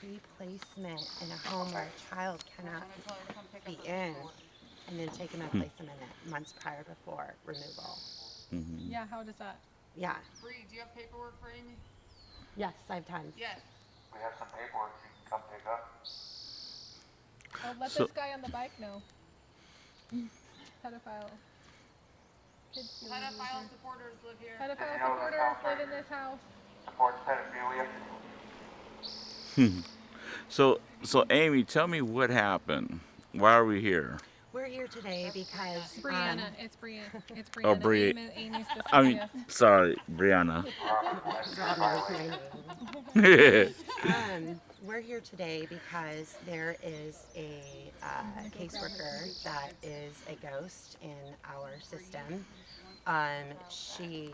pre-placement in a home where a child cannot be in, and then take them and place them in it months prior before removal. Mm-hmm. Yeah, how does that? Yeah. Bree, do you have paperwork for Amy? Yes, 5 times. Yes. We have some paperwork you can come pick up. Oh, let So this guy on the bike know. Pedophile. Kid stealing Pedophile user. supporters live here. Pedophile Did you know this supporters house live right in this house. supports pedophilia? so Amy, tell me what happened. Why are we here? We're here today because Brianna. It's Brianna. It's Oh, Brianna. Bri. Amy's the I mean, CPS. sorry, Brianna. Rob knows my name. We're here today because there is a caseworker that is a ghost in our system. She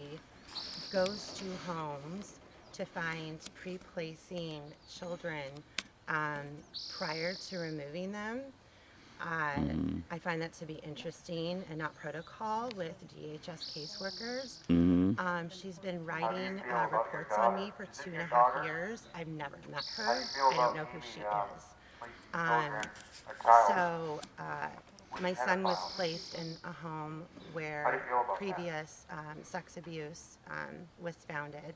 goes to homes to find pre-placing children um, prior to removing them. I find that to be interesting and not protocol with DHS caseworkers. Mm-hmm. She's been How do you writing feel about your reports on daughter? me for Is it two your and a half daughter? years. I've never met How do her. you feel I don't about know who she Amy, is. placing Um, children, a child, so with my son was pedophiles? placed in a home How do you where feel about that? previous sex abuse was founded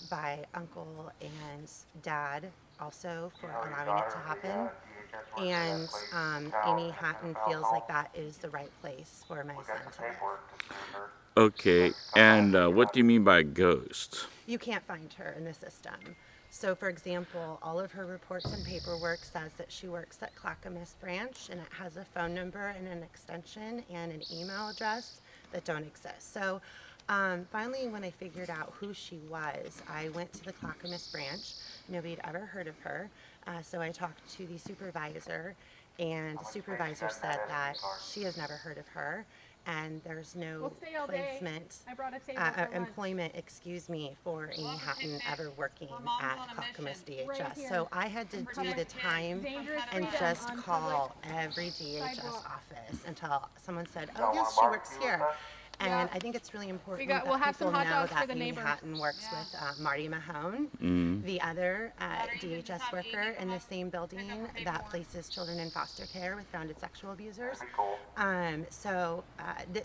by uncle and dad also You for know your allowing it daughter, to the happen. DHS worker that And placed child Amy in a Hatton pedophile feels home? like that is the right place for my We son got to some live. paperwork to sue her. Okay, and what do you mean by ghost? You can't find her in the system. So, for example, all of her reports and paperwork says that she works at Clackamas Branch, and it has a phone number and an extension and an email address that don't exist. So, finally, when I figured out who she was, I went to the Clackamas Branch. Nobody had ever heard of her. So I talked to the supervisor, and the supervisor said that she has never heard of her, and there's no We'll stay all day. placement, I brought a table for lunch. employment, excuse me, for Amy We'll have a Hatton picnic. ever working Her mom's at on a Clackamas mission. Right DHS. here. So I had to do the time Dangerous and freedom just on call public every DHS sidewalk. office until someone said, Y'all "Oh yes, want she works barbecue with here." us? And Yeah. I think it's really important We'll that have some people hot know dogs for that the Amy neighbor. Hatton works Yeah. with Marty Mahone, Mm-hmm. the other you just DHS have worker Amy in come the up, same building pick up her that paperwork. places children in foster care with founded sexual abusers. That'd be cool.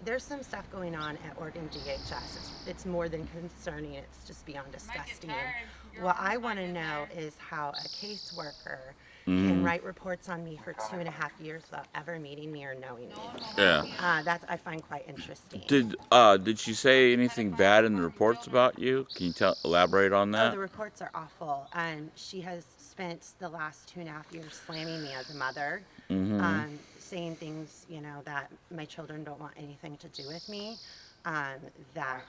There's some stuff going on at Oregon DHS. It's more than concerning. It's just beyond Might get disgusting. tired. Your What arms I might want to get know tired. is how a caseworker can Mm-hmm. write reports on me for 2.5 years without ever meeting me or knowing No one me. will Yeah. help you. That's I find quite interesting. Did she say anything bad in the reports about you? Can you elaborate on Oh, the that? reports are awful. She has spent the last 2.5 years slamming me as a mother, Mm-hmm. saying things, that my children don't want anything to do with me. That,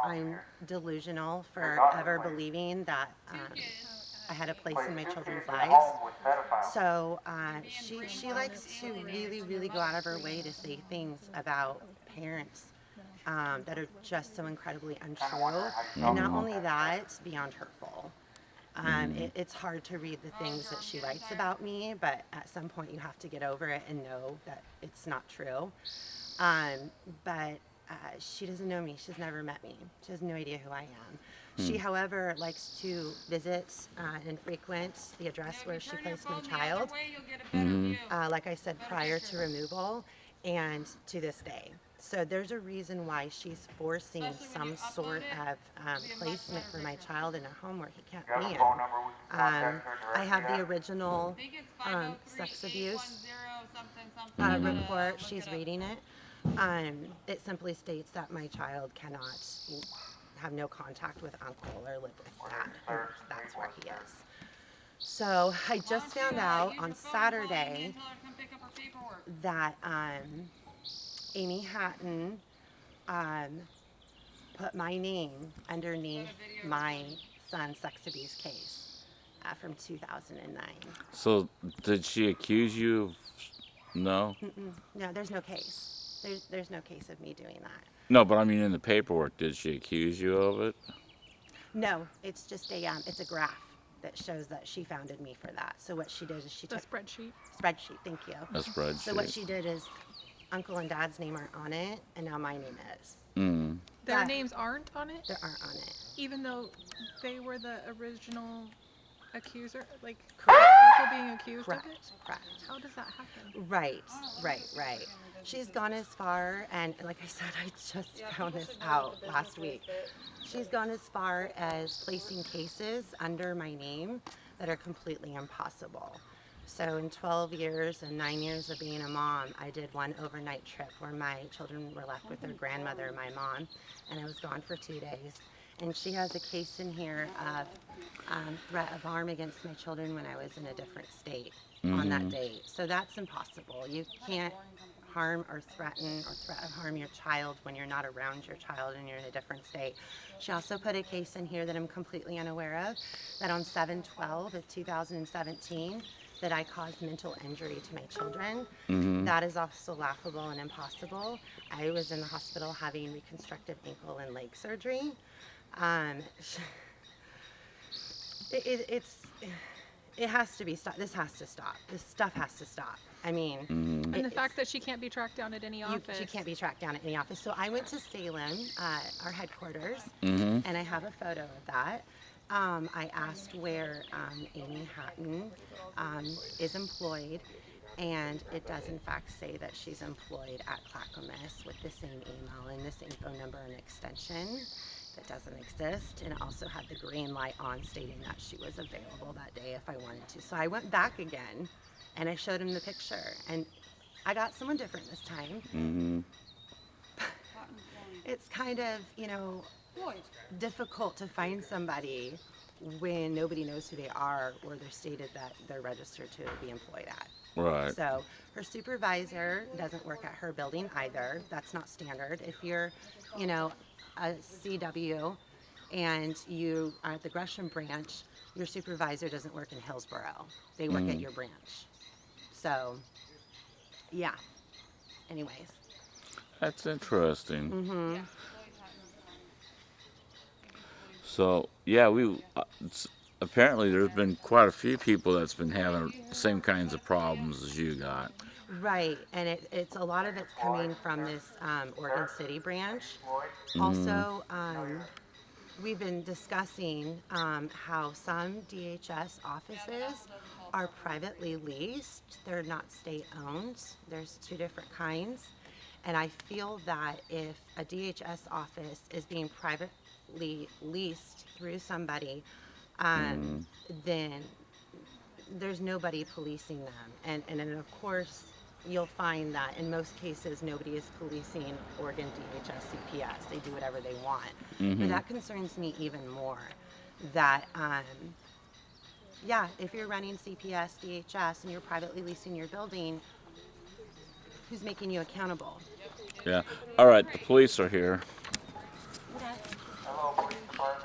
I'm delusional for ever believing that I had a place in my Placed two children's kids in a lives. home with pedophiles. So she likes to really, really go out of her way to say things about parents that are just so incredibly untrue. And not only that, it's beyond hurtful. It's hard to read the things that she writes about me, but at some point you have to get over it and know that it's not true. But she doesn't know me. She's never met me. She has no idea who I am. She, however, likes to visit and frequent the address where she placed my child, like I said, prior to removal and to this day. So there's a reason why she's forcing some sort of placement for my child in a home where he can't You have be a in. phone number we can contact her I directly have the at? original I think it's sex abuse 503-810-something. report. Look She's it up. reading it. It simply states that my child cannot have no contact with uncle or live with dad. And that's where he is. So I just Why don't found you, out use on your phone call Amy Saturday and tell her to come pick up her paperwork. that Amy Hatton put my name underneath my son's sex abuse case from 2009. So did she accuse you of no? No, there's no case. There's no case of me doing that. No, but I mean in the paperwork, did she accuse you of it? No, it's just it's a graph that shows that she founded me for that. So what she did is she The took spreadsheet. spreadsheet. Thank you. A So what spreadsheet. she did is uncle and dad's name aren't on it, and now my name is. Mm. Their But names aren't on it, There aren't on it. even though they were the original accuser, like Correct. people being accused Correct. of it? Correct. How does that happen? Right. She's gone as far, and like I said, I just found this out last week. She's gone as far as placing cases under my name that are completely impossible. So in 12 years and 9 years of being a mom, I did one overnight trip where my children were left with their grandmother, my mom, and I was gone for 2 days. And she has a case in here of threat of harm against my children when I was in a different state on that date. So that's impossible. You can't harm or threaten harm your child when you're not around your child and you're in a different state. She also put a case in here that I'm completely unaware of, that on 7/12 of 2017, that I caused mental injury to my children. That is also laughable and impossible. I was in the hospital having reconstructive ankle and leg surgery. Um, it has to be stopped. This has to stop. This stuff has to stop. I mean, And the fact that she can't be tracked down at any office. she can't be tracked down at any office. So I went to Salem, our headquarters, and I have a photo of that. I asked where Amy Hatton is employed, and it does in fact say that she's employed at Clackamas with the same email and the same phone number and extension. That doesn't exist, and it also had the green light on stating that she was available that day if I wanted to. So I went back again, and I showed him the picture, and I got someone different this time. It's kind of, difficult to find somebody when nobody knows who they are or they're stated that they're registered to be employed at. Right. So her supervisor doesn't work at her building either. That's not standard. If you're, a CW and you are at the Gresham branch, your supervisor doesn't work in Hillsborough. They work at your branch. So, yeah. Anyways. That's interesting. So yeah, apparently there's been quite a few people that's been having the same kinds of problems as you got. Right, and it's a lot of it's coming from this Oregon City branch. Also, we've been discussing how some DHS offices are privately leased. They're not state-owned. There's two different kinds. And I feel that if a DHS office is being privately leased through somebody, then there's nobody policing them. And then of course, you'll find that in most cases, nobody is policing Oregon DHS CPS. They do whatever they want. But that concerns me even more. That, if you're running CPS, DHS, and you're privately leasing your building, who's making you accountable? Yeah. All right, the police are here.